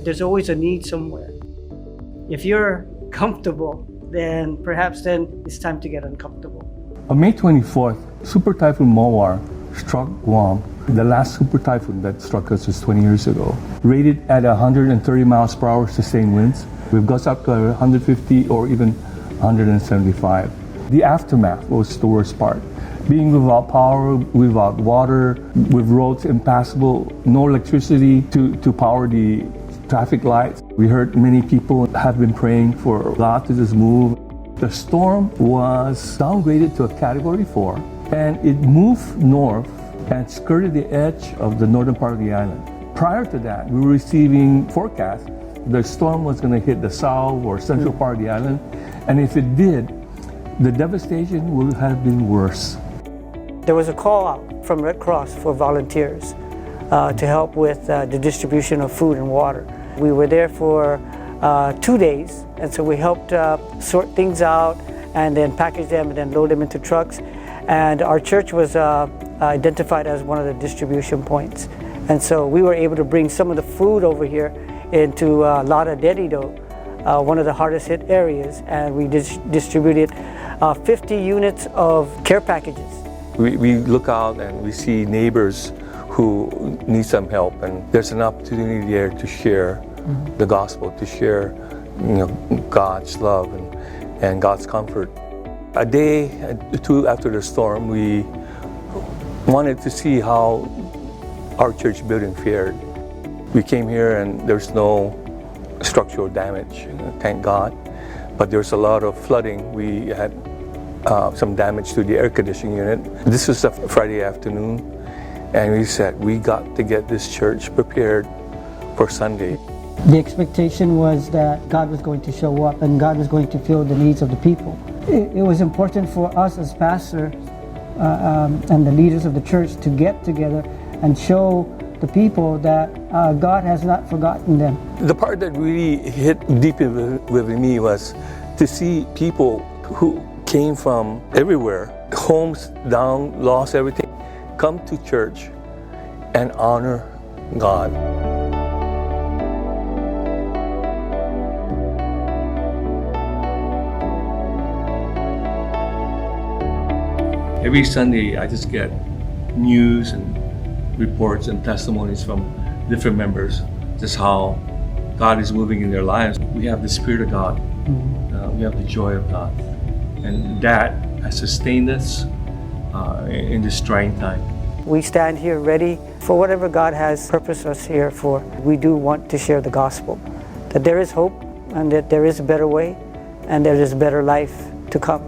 There's always a need somewhere. If you're comfortable, then perhaps then it's time to get uncomfortable. On May 24th, Super Typhoon Mawar struck Guam. The last super typhoon that struck us was 20 years ago. Rated at 130 miles per hour sustained winds, with gusts up to 150 or even 175. The aftermath was the worst part. Being without power, without water, with roads impassable, no electricity to power the traffic lights. We heard many people have been praying for God to just move. The storm was downgraded to a Category 4, and it moved north and skirted the edge of the northern part of the island. Prior to that, we were receiving forecasts the storm was going to hit the south or central part of the island, and if it did, the devastation would have been worse. There was a call out from Red Cross for volunteers to help with the distribution of food and water. We were there for 2 days, and so we helped sort things out and then package them and then load them into trucks. And our church was identified as one of the distribution points. And so we were able to bring some of the food over here into Lada Dededo, one of the hardest hit areas, and we distributed 50 units of care packages. We look out and we see neighbors who need some help, and there's an opportunity there to share the gospel, to share God's love and God's comfort. A day or two after the storm, we wanted to see how our church building fared. We came here and there's no structural damage, thank God, but there's a lot of flooding. We had some damage to the air conditioning unit. This was a Friday afternoon, and we said we got to get this church prepared for Sunday. The expectation was that God was going to show up and God was going to fill the needs of the people. It was important for us as pastors and the leaders of the church to get together and show the people that God has not forgotten them. The part that really hit deep with me was to see people who came from everywhere, homes down, lost everything, come to church and honor God. Every Sunday, I just get news and reports and testimonies from different members, just how God is moving in their lives. We have the Spirit of God. We have the joy of God. And that has sustained us in this trying time. We stand here ready for whatever God has purposed us here for. We do want to share the gospel, that there is hope and that there is a better way and there is a better life to come.